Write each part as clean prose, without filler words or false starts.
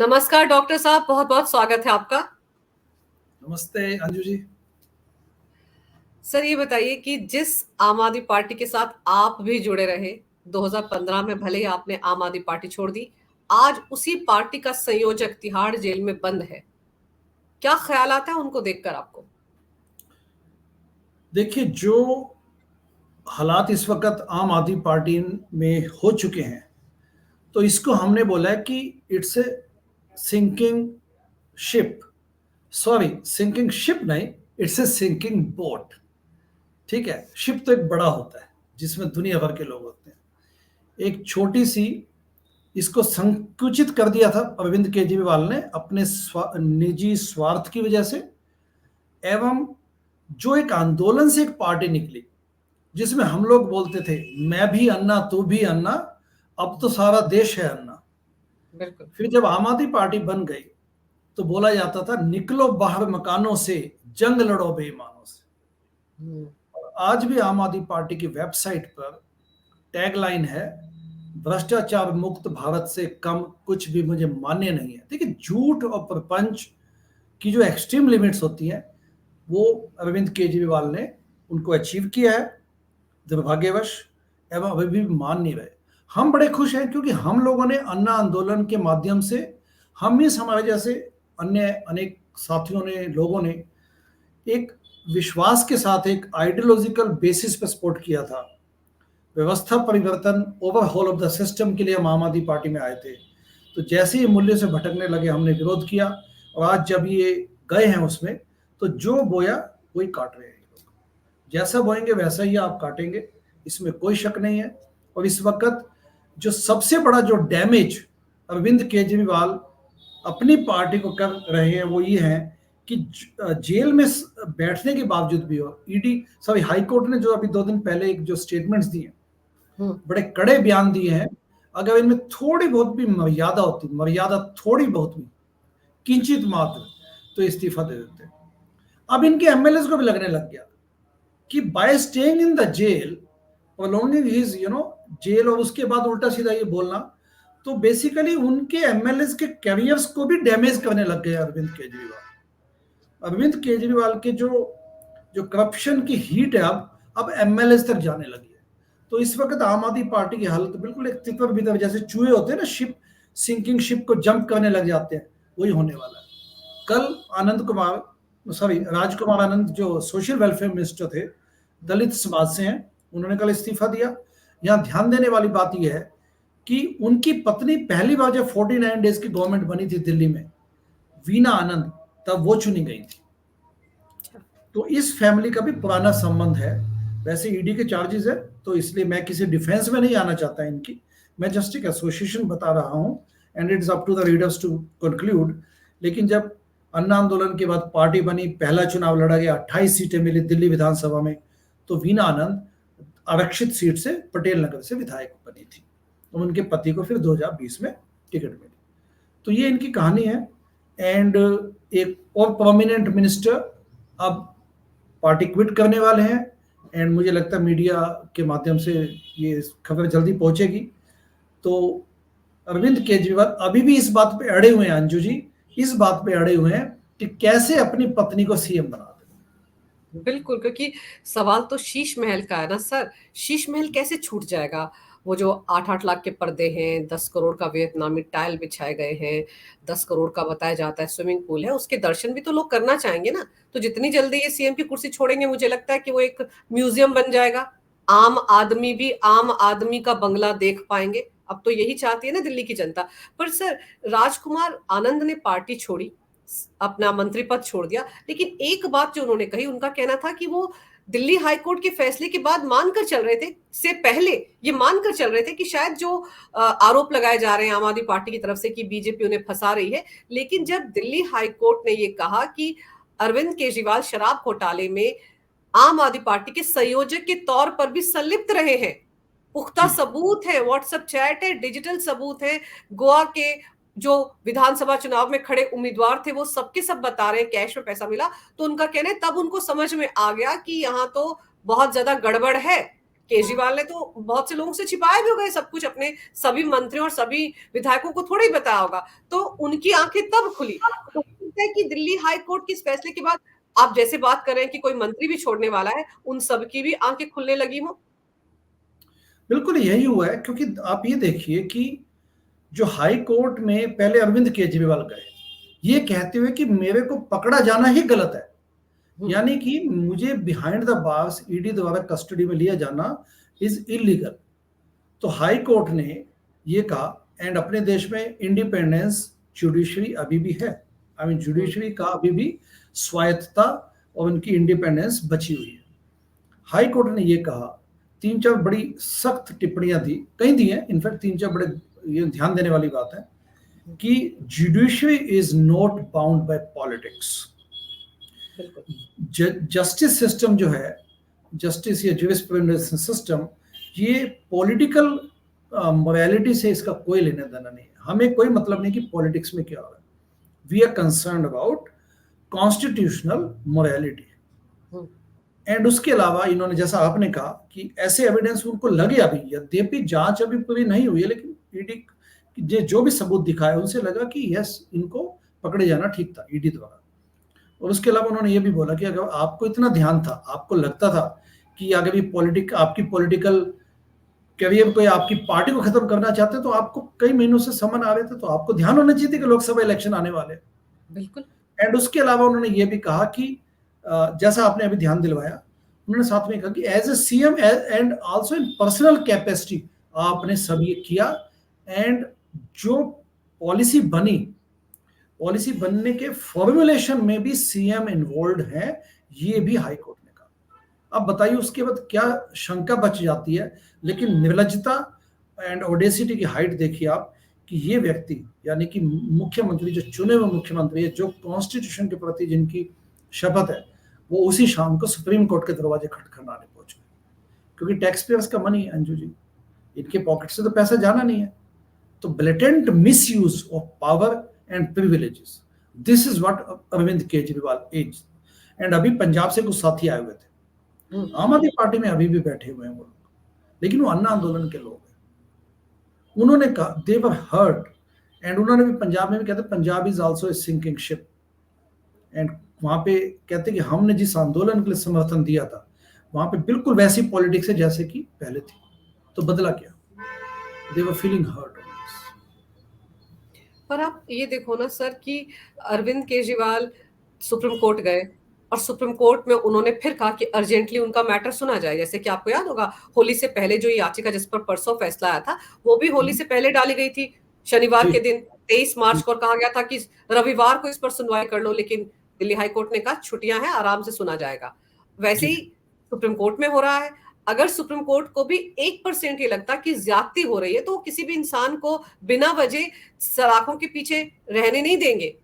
नमस्कार डॉक्टर साहब, बहुत बहुत स्वागत है आपका। नमस्ते अंजू जी। सर ये बताइए कि जिस आम आदमी पार्टी के साथ आप भी जुड़े रहे, 2015 में भले ही आपने आम आदमी पार्टी छोड़ दी, आज उसी पार्टी का संयोजक तिहाड़ जेल में बंद है। क्या ख्याल आता है उनको देखकर आपको? देखिए, जो हालात इस वक्त आम आदमी पार्टी में हो चुके हैं, तो इसको हमने बोला है कि it's a sinking ship. Sorry, sinking ship नहीं, इट्स ए सिंकिंग बोट। ठीक है, शिप तो एक बड़ा होता है जिसमें दुनिया भर के लोग होते हैं। एक छोटी सी इसको संकुचित कर दिया था अरविंद केजरीवाल ने अपने निजी स्वार्थ की वजह से। एवं जो एक आंदोलन से एक पार्टी निकली जिसमें हम लोग बोलते थे मैं भी अन्ना तू भी अन्ना, अब तो सारा देश है अन्ना। बिल्कुल। फिर जब आम आदमी पार्टी बन गई तो बोला जाता था निकलो बाहर मकानों से, जंग लड़ो बेईमानों से। हम्म। और आज भी आम आदमी पार्टी की वेबसाइट पर टैगलाइन है, भ्रष्टाचार मुक्त भारत से कम कुछ भी मुझे मान्य नहीं है। देखिए, झूठ और प्रपंच की जो एक्सट्रीम लिमिट्स होती हैं वो अरविंद केजरीवाल ने उनको अचीव किया है दुर्भाग्यवश, एवं अभी भी मान नहीं रहे। हम बड़े खुश हैं क्योंकि हम लोगों ने अन्ना आंदोलन के माध्यम से, हम इस हमारे जैसे अन्य अनेक साथियों ने, लोगों ने एक विश्वास के साथ एक आइडियोलॉजिकल बेसिस पर सपोर्ट किया था। व्यवस्था परिवर्तन, ओवरहॉल ऑफ द सिस्टम के लिए हम आम आदमी पार्टी में आए थे। तो जैसे ही मूल्य से भटकने लगे हमने विरोध किया, और आज जब ये गए हैं उसमें, तो जो बोया वही काट रहे हैं। जैसा बोएंगे वैसा ही आप काटेंगे, इसमें कोई शक नहीं है। और इस वक्त जो सबसे बड़ा जो डैमेज अरविंद केजरीवाल अपनी पार्टी को कर रहे हैं वो ये है कि जेल में बैठने के बावजूद भी, हो ईडी सॉरी हाई कोर्ट ने जो अभी 2 दिन पहले एक जो स्टेटमेंट्स दिए, बड़े कड़े बयान दिए हैं। अगर इनमें थोड़ी बहुत भी मर्यादा होती, मर्यादा थोड़ी बहुत भी, किंचित मात्र, तो इस्तीफा दे देते। अब इनके एमएलए को भी लगने लग गया कि by staying in the jail, prolonging his jail, और उसके बाद उल्टा सीधा ये बोलना, तो बेसिकली उनके एमएलए के कैरियर्स को भी डैमेज करने लग गए अरविंद केजरीवाल। अरविंद केजरीवाल के जो जो करप्शन की हीट है अब एमएलए तक जाने लगी है। तो इस वक्त आम आदमी पार्टी की हालत बिल्कुल एक तितर बितर, जैसे चूहे होते हैं ना शिप, सिंकिंग शिप को जंप करने लग जाते हैं, वही होने वाला है। कल राजकुमार आनंद जो सोशल वेलफेयर मिनिस्टर थे, दलित समाज से हैं, उन्होंने कल इस्तीफा दिया। यहाँ ध्यान देने वाली बात यह है कि उनकी पत्नी पहली बार जब 49 डेज की गवर्नमेंट बनी थी दिल्ली में, वीना आनंद, तब वो चुनी गई थी। तो इस फैमिली का भी पुराना संबंध है। वैसे ईडी के चार्जेस है, तो इसलिए मैं किसी डिफेंस में नहीं आना चाहता इनकी, मैं जस्ट एक एसोसिएशन बता रहा हूं, and it's up to the readers to conclude. लेकिन जब अन्ना आंदोलन के बाद पार्टी बनी, पहला चुनाव लड़ा गया, 28 सीटें मिली दिल्ली विधानसभा में, तो वीना आनंद आरक्षित सीट से पटेल नगर से विधायक बनी थी। तो उनके पति को फिर 2020 में टिकट मिली। तो ये इनकी कहानी है। एंड एक और प्रोमिनेंट मिनिस्टर अब पार्टी क्विट करने वाले हैं, एंड मुझे लगता है मीडिया के माध्यम से ये खबर जल्दी पहुंचेगी। तो अरविंद केजरीवाल अभी भी इस बात पे अड़े हुए हैं, अंजू जी, इस बात पे अड़े हुए हैं कि कैसे अपनी पत्नी को सीएम बना दें। बिल्कुल, क्योंकि सवाल तो शीश महल का है ना सर। शीश महल कैसे छूट जाएगा? वो जो 8-8 लाख के पर्दे हैं, 10 करोड़ का वियतनामी टाइल बिछाए गए हैं, 10 करोड़ का बताया जाता है स्विमिंग पूल है, उसके दर्शन भी तो लोग करना चाहेंगे ना। तो जितनी जल्दी ये सीएम की कुर्सी छोड़ेंगे, मुझे लगता है कि वो एक म्यूजियम बन जाएगा। आम आदमी भी आम आदमी का बंगला देख पाएंगे। अब तो यही चाहती है ना दिल्ली की जनता। पर सर, राजकुमार आनंद ने पार्टी छोड़ी, अपना मंत्री पद छोड़ दिया, लेकिन एक बात जो उन्होंने कही, उनका कहना था कि वो दिल्ली हाई कोर्ट के फैसले के बाद मानकर चल रहे थे, से पहले ये मानकर चल रहे थे कि शायद जो आरोप लगाए जा रहे हैं आम आदमी पार्टी की तरफ से कि बीजेपी उन्हें फंसा रही है, लेकिन जब दिल्ली हाई कोर्ट ने ये कहा कि अरविंद केजरीवाल शराब घोटाले में आम आदमी पार्टी के संयोजक के तौर पर भी संलिप्त रहे हैं, पुख्ता सबूत है, व्हाट्सएप चैट है, डिजिटल सबूत है, गोवा के जो विधानसभा चुनाव में खड़े उम्मीदवार थे वो सबके सब बता रहे हैं कैश में पैसा मिला, तो उनका कहना है तब उनको समझ में आ गया कि यहाँ तो बहुत ज्यादा गड़बड़ है, केजरीवाल ने तो बहुत से लोगों से छिपाए भी हो गए सब कुछ, अपने सभी मंत्रियों और सभी विधायकों को थोड़ा ही बताया होगा, तो उनकी आंखें तब खुली। तो है कि दिल्ली हाई कोर्ट के इस फैसले के बाद आप जैसे बात कर रहे हैं कि कोई मंत्री भी छोड़ने वाला है, उन सबकी भी आंखें खुलने लगी हो। बिल्कुल यही हुआ है, क्योंकि आप ये देखिए कि जो हाई कोर्ट में पहले अरविंद केजरीवाल गए, ये कहते हुए कि मेरे को पकड़ा जाना ही गलत है, यानी कि मुझे बिहाइंड द बार्स ईडी द्वारा कस्टडी में लिया जाना इज इलीगल। तो हाई कोर्ट ने ये कहा, एंड अपने देश में इंडिपेंडेंस जुडिशरी अभी भी है, आई मीन जुडिशरी का अभी भी स्वायत्तता और उनकी इंडिपेंडेंस बची हुई है। हाई कोर्ट ने ये कहा, तीन चार बड़ी सख्त टिप्पणियां दी, कहीं दी हैं इनफैक्ट, तीन चार बड़े ये ध्यान देने वाली बात है कि judiciary is not bound by politics. Justice system जो है, जस्टिस या जुरिस्प्रूडेंस सिस्टम, ये पॉलिटिकल मोरालिटी से इसका कोई लेना देना नहीं है। हमें कोई मतलब नहीं कि पॉलिटिक्स में क्या हो रहा है। We are concern about constitutional morality. And उसके अलावा इन्होंने, जैसा आपने कहा कि ऐसे एविडेंस उनको लगे अभी, यद्यपि जांच अभी पूरी नहीं हुई है, लेकिन ईडी जो भी सबूत दिखाए उनसे लगा कि यस, इनको पकड़े जाना ठीक था ईडी द्वारा। और उसके अलावा उन्होंने ये भी बोला कि अगर आपको इतना ध्यान था, आपको लगता था कि अगर ये आपकी पॉलिटिकल करियर को या आपकी पार्टी को खत्म करना चाहते, तो आपको कई महीनों से समन आ रहे थे, तो आपको ध्यान होना चाहिए कि लोकसभा इलेक्शन आने वाले। बिल्कुल। एंड उसके अलावा उन्होंने ये भी कहा कि जैसा आपने अभी ध्यान दिलवाया, उन्होंने साथ में कहा कि as a CM and also in personal capacity आपने सब ये किया। एंड जो पॉलिसी बनी, पॉलिसी बनने के फॉर्मुलेशन में भी सीएम इन्वॉल्व है, ये भी हाई कोर्ट ने कहा। अब बताइए उसके बाद क्या शंका बच जाती है। लेकिन निर्लजता एंड ओडेसिटी की हाइट देखिए आप, कि ये व्यक्ति यानी कि मुख्यमंत्री, जो चुने हुए मुख्यमंत्री है, जो कॉन्स्टिट्यूशन के प्रति जिनकी शपथ है, वो उसी शाम को सुप्रीम कोर्ट के दरवाजे खटखटाने पहुंच गए, क्योंकि टैक्स पेयर्स का मनी है अंजू जी, इनके पॉकेट से तो पैसा जाना नहीं है। तो blatant misuse of power and privileges, this is what Arvind Kejriwal is. And अभी पंजाब से कुछ साथी आए हुए थे, आम आदमी पार्टी में अभी भी बैठे हुए हैं वो लोग, लेकिन वो अन्ना आंदोलन के लोग हैं। उन्होंने कहा दे वर हर्ट, एंड उन्होंने भी पंजाब में भी कहते Punjab is also a sinking ship. And वहां पे कहते कि हमने जिस आंदोलन के लिए समर्थन दिया था, वहां पे बिल्कुल वैसी पॉलिटिक्स है जैसे कि पहले थी। तो बदला क्या? दे वर फीलिंग हर्ट। पर आप ये देखो ना सर कि अरविंद केजरीवाल सुप्रीम कोर्ट गए और सुप्रीम कोर्ट में उन्होंने फिर कहा कि अर्जेंटली उनका मैटर सुना जाए। जैसे कि आपको याद होगा होली से पहले जो याचिका जिस पर परसों फैसला आया था, वो भी होली से पहले डाली गई थी, शनिवार के दिन 23 मार्च को, कहा गया था कि रविवार को इस पर सुनवाई कर लो, लेकिन दिल्ली हाई कोर्ट ने कहा छुट्टियां हैं, आराम से सुना जाएगा। वैसे ही सुप्रीम कोर्ट में हो रहा है। अगर सुप्रीम कोर्ट को भी 1% ये लगता कि ज्यादती हो रही है, तो किसी भी इंसान को बिना वजह सलाखों के पीछे रहने नहीं देंगे,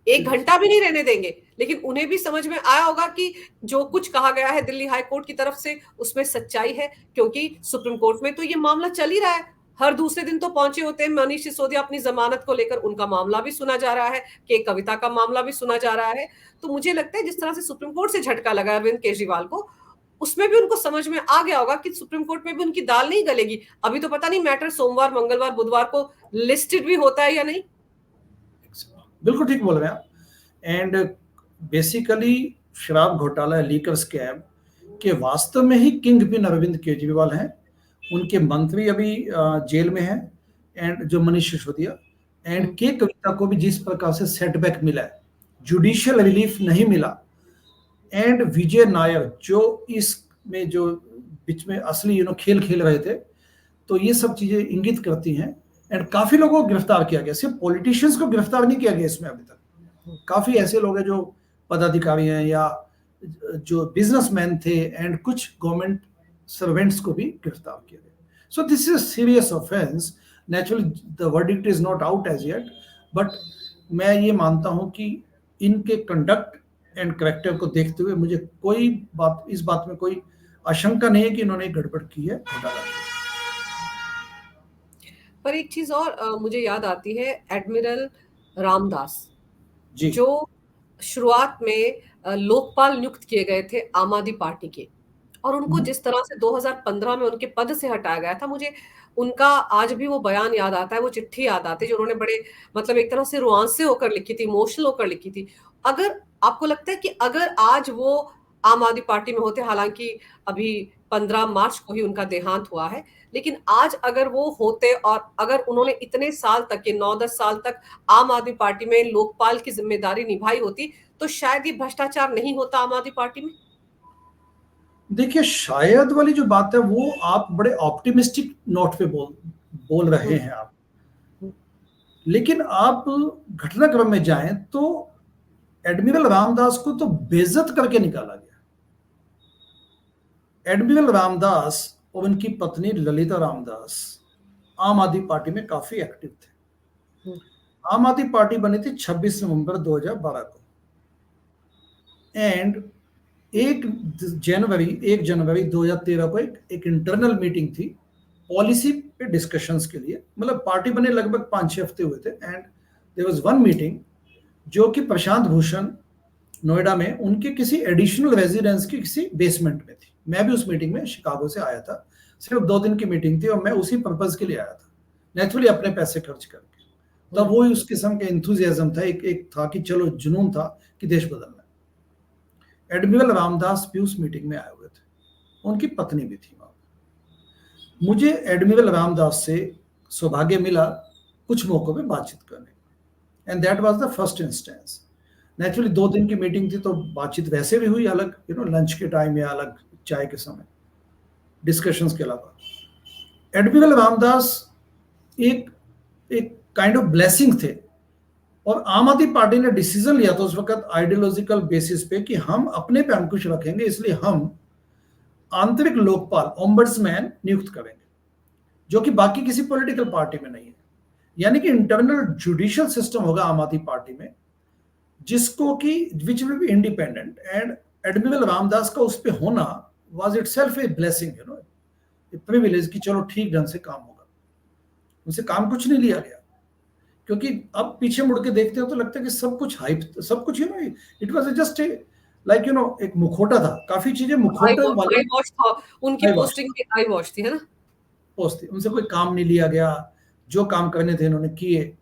1 घंटा भी नहीं रहने देंगे। लेकिन उन्हें भी समझ में आया होगा कि जो कुछ कहा गया है दिल्ली हाई कोर्ट की तरफ से उसमें सच्चाई है, क्योंकि सुप्रीम कोर्ट में तो ये मामला चल ही रहा है। हर दूसरे दिन तो पहुंचे होते हैं मनीष सिसोदिया अपनी जमानत को लेकर, उनका मामला भी सुना जा रहा है, के कविता का मामला भी सुना जा रहा है। तो मुझे लगता है जिस तरह से सुप्रीम कोर्ट से झटका लगा अरविंद केजरीवाल को, उसमें भी उनको समझ में आ गया होगा कि सुप्रीम कोर्ट में भी उनकी दाल नहीं गलेगी। अभी तो पता नहीं मैटर सोमवार, मंगलवार, बुधवार को लिस्टेड भी होता है या नहीं। बिल्कुल ठीक बोल रहे हैं आप। एंड बेसिकली शराब घोटाला, लीकर स्कैम के वास्तव में ही किंग पिन अरविंद केजरीवाल हैं। उनके मंत्री अभी जेल में हैं, एंड जो मनीष सिसोदिया, एंड के कविता को भी जिस प्रकार से सेटबैक मिला है, जुडिशियल रिलीफ नहीं मिला, एंड विजय नायर जो इसमें जो बीच में असली खेल खेल रहे थे, तो ये सब चीजें इंगित करती हैं। एंड काफी लोगों को गिरफ्तार किया गया, सिर्फ पॉलिटिशियंस को गिरफ्तार नहीं किया गया इसमें अभी तक। काफी ऐसे लोग हैं जो पदाधिकारी हैं या जो बिजनेसमैन थे, एंड कुछ गवर्नमेंट सर्वेंट्स को भी गिरफ्तार किया गया। So this is serious offence. Naturally the verdict is not out as yet, but मैं ये मानता हूं कि इनके कंडक्ट एंड करेक्टर को देखते हुए मुझे कोई बात, इस बात में कोई आशंका नहीं है कि इन्होंने गड़बड़ की है, घोटाला। पर एक चीज और मुझे याद आती है, एडमिरल रामदास जी, जो शुरुआत में लोकपाल नियुक्त किए गए थे आम आदमी पार्टी के, और उनको जिस तरह से 2015 में उनके पद से हटाया गया था, मुझे उनका आज भी वो बयान याद आता है, वो चिट्ठी याद आती है जो उन्होंने बड़े मतलब एक तरह से रुआंसे होकर लिखी थी, इमोशनल होकर लिखी थी। अगर आपको लगता है कि अगर आज वो आम आदमी पार्टी में होते, हालांकि अभी 15 मार्च को ही उनका देहांत हुआ है, लेकिन आज अगर वो होते और अगर उन्होंने इतने साल तक के 9-10 साल तक आम आदमी पार्टी में लोकपाल की जिम्मेदारी निभाई होती, तो शायद ये भ्रष्टाचार नहीं होता आम आदमी पार्टी में। देखिए, शायद वाली जो बात है वो आप बड़े ऑप्टिमिस्टिक नोट पे बोल रहे हम्म, हैं आप। हम्म, लेकिन आप घटनाक्रम में जाएं तो एडमिरल रामदास को तो बेइज्जत करके निकाला गया। एडमिरल रामदास और उनकी पत्नी ललिता रामदास आम आदमी पार्टी में काफी एक्टिव थे। हम्म, आम आदमी पार्टी बनी थी 26 नवंबर 2012 को, एंड 1 जनवरी 2013 को एक इंटरनल मीटिंग थी पॉलिसी पे डिस्कशंस के लिए। मतलब पार्टी बने लगभग 5-6 हफ्ते हुए थे, and there was one meeting जो कि प्रशांत भूषण नोएडा में उनके किसी एडिशनल रेजिडेंस की किसी बेसमेंट में थी। मैं भी उस मीटिंग में शिकागो से आया था, सिर्फ 2 दिन की मीटिंग थी और मैं उसी पर्पज के लिए आया था, नेचुरली अपने पैसे खर्च करके। तब वो उस किस्म के इंथुजियाज्म था, एक था कि चलो जुनून था कि देश बदलना। एडमिरल रामदास भी उस मीटिंग में आए हुए थे, उनकी पत्नी भी थी वहां। मुझे एडमिरल रामदास से सौभाग्य मिला कुछ मौकों पे बातचीत करने का, and that was the first instance. Naturally 2 दिन की मीटिंग थी तो बातचीत वैसे भी हुई, अलग लंच के टाइम या अलग चाय के समय, डिस्कशंस के अलावा। एडमिरल रामदास एक एक काइंड ऑफ ब्लेसिंग थे, और आम आदमी पार्टी ने डिसीजन लिया था उस वक्त आइडियोलॉजिकल बेसिस पे कि हम अपने पे अंकुश रखेंगे, इसलिए हम आंतरिक लोकपाल ओम्बड्समैन नियुक्त करेंगे, जो कि बाकी किसी पॉलिटिकल पार्टी में नहीं है। यानी कि इंटरनल जुडिशियल सिस्टम होगा आम आदमी पार्टी में, जिसको कि which will be independent, and admiral Ramdas का उस पे होना was itself a blessing, privilege कि चलो ठीक ढंग से काम होगा। उनसे काम कुछ नहीं लिया गया, क्योंकि अब पीछे मुड़ के देखते हो तो लगता है कि सब कुछ हाइप, सब कुछ इट वाज जस्ट लाइक एक मुखौटा था, काफी चीजें मुखौटे वाले। आई वॉश था, उनकी आई वॉश पोस्टिंग भी आई वॉश थी, है ना। पोस्ट थी, उनसे कोई काम नहीं लिया गया, जो काम करने थे इन्होंने किए।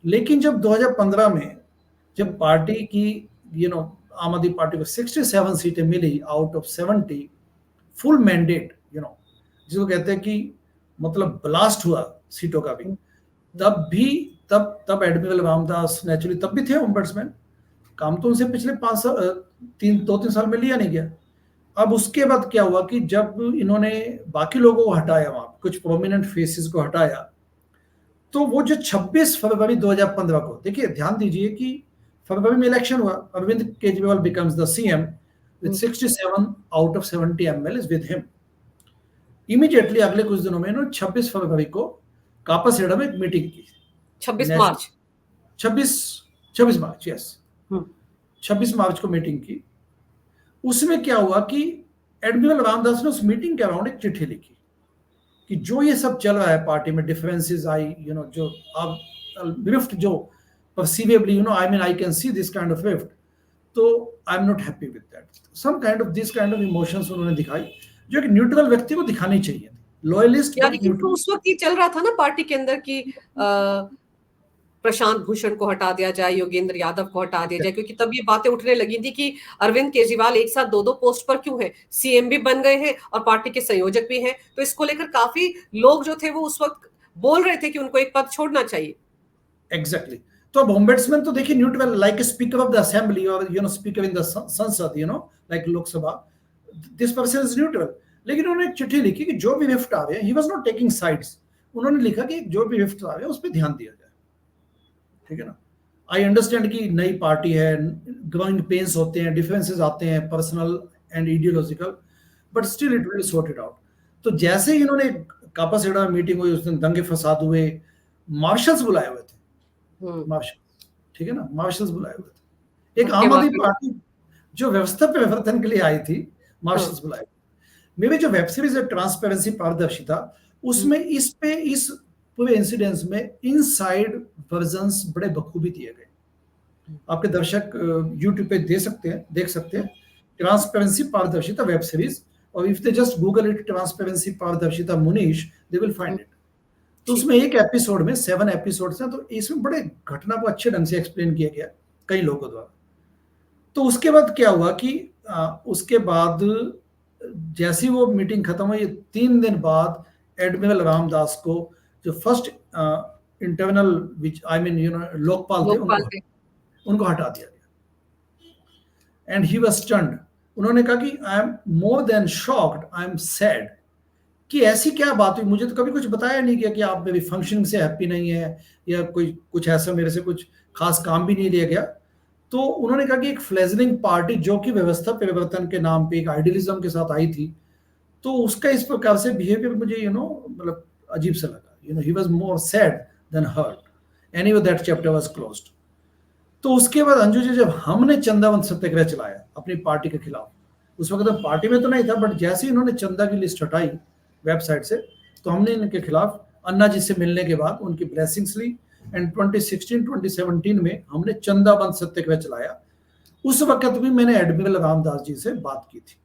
लेकिन जब 2015 में जब पार्टी की आम आदमी पार्टी को 67 सीटें मिली आउट ऑफ 70, फुल मैंडेट, जिसको कहते हैं कि मतलब ब्लास्ट हुआ सीटों का भी, तब भी तब एडमिरल रामदास नेचुरली तब भी थे ओम्बड्समैन। काम तो उनसे पिछले 2-3 साल में लिया नहीं गया। अब उसके बाद क्या हुआ कि जब इन्होंने बाकी लोगों को हटाया, वहां कुछ प्रोमिनेंट फेसेस को हटाया, तो वो जो 26 फरवरी 2015 को, देखिए ध्यान दीजिए कि फरवरी में इलेक्शन हुआ, Arvind Kejriwal becomes the CM with 67 out of 70 MLA with him. Immediately अगले कुछ दिनों में इन्होंने 26 फरवरी को कापासेड़ा में एक मीटिंग की। 26 मार्च। 26 26 मार्च, यस, हम्म, 26 मार्च को मीटिंग की। उसमें क्या हुआ कि एडमिरल रामदास ने उस मीटिंग के अराउंड एक चिट्ठी लिखी कि जो ये सब चल रहा है पार्टी में, डिफरेंसेस आई, जो अब रिफ्ट जो perceivably, I mean I can see this kind of rift, तो I am not happy with that, some kind of this kind of emotions उन्होंने दिखाई, जो एक न्यूट्रल व्यक्ति को दिखानी चाहिए, लॉयलिस्ट यानी बट कि तो न्यूट्रल। उस वक्त ये चल रहा था ना पार्टी के अंदर कि प्रशांत भूषण को हटा दिया जाए, योगेंद्र यादव को हटा दिया जाए, क्योंकि तब ये बातें उठने लगी थी कि अरविंद केजरीवाल एक साथ 2-2 पोस्ट पर क्यों है, सीएम भी बन गए हैं और पार्टी के संयोजक भी हैं, तो इसको लेकर काफी लोग जो थे वो उस वक्त बोल रहे थे कि उनको एक पद छोड़ना चाहिए। एग्जैक्टली। तो अब ओम्बड्समैन तो देखिए neutral, like speaker of the assembly और स्पीकर इन द संसद, like Lok Sabha, this person is neutral. लेकिन उन्होंने एक चिट्ठी लिखी कि जो भी रिफ्ट आ रहे हैं, he was not taking sides. उन्होंने लिखा कि जो भी रिफ्ट आ रहे हैं उस पर ध्यान दिया जाए, ठीक है ना। आई अंडरस्टैंड कि नई पार्टी है, ग्रोइंग पेन्स होते हैं, डिफरेंसेस आते हैं personal and ideological, but still it will sort it out. तो जैसे ही इन्होंने कापासेड़ा में मीटिंग हुई, उस दिन दंगे फसाद हुए, मार्शल्स बुलाए हुए थे, मार्शल, ठीक है ना, मार्शल्स बुलाए हुए थे। एक आम आदमी पार्टी जो व्यवस्था परिवर्तन के लिए आई थी, मार्शल्स बुलाए। मेरी जो वेब सीरीज है ट्रांसपेरेंसी, पारदर्शिता, उसमें इस पूरे इंसिडेंस में इनसाइड वर्जन्स बड़े बखूबी दिए गए। आपके दर्शक यूट्यूब पे देख सकते हैं ट्रांसपेरेंसी, पारदर्शिता वेब सीरीज, और if they just Google it transparency पारदर्शिता Munish, they will find hmm, it. तो ठीक उसमें है। एक एपिसोड में 7 एपिसोड्स हैं, तो इसमें बड़े घटना को अच्छे ढंग से एक्सप्लेन किया गया कई लोगों द्वारा। तो उसके बाद क्या हुआ कि उसके बाद जैसी वो मीटिंग खत्म हुई, 3 दिन बाद एडमिरल रामदास को जो first internal which I mean Lokpal थे, लोकपाल थे। उनको हटा दिया गया। And he was stunned. उन्होंने कहा कि I am more than shocked, I am sad, कि ऐसी क्या बात हुई, मुझे तो कभी कुछ बताया नहीं गया कि आप मेरी फंक्शनिंग से हैप्पी नहीं है, या कोई कुछ ऐसा मेरे से कुछ खास काम भी नहीं लिया गया। तो उन्होंने कहा कि एक फ्लेजलिंग पार्टी जो कि व्यवस्था परिवर्तन के नाम पे एक आइडियलिज्म के साथ आई थी, तो उसका इस प्रकार से बिहेवियर मुझे मतलब अजीब सा लगा। He was more sad than hurt. Anyway that chapter was closed. तो उसके बाद अंजू जी, जब हमने चंदावन सत्याग्रह चलाया अपनी पार्टी के खिलाफ, उस वक्त तो पार्टी में तो नहीं था, बट जैसे ही इन्होंने चंदा की लिस्ट हटाई वेबसाइट से, तो हमने इनके खिलाफ अन्ना जी से मिलने के बाद उनकी ब्लेसिंग्स ली। एंड 2016-2017 में हमने चंदावन सत्याग्रह चलाया। उस वक्त भी मैंने एडमिरल रामदास जी से बात की थी।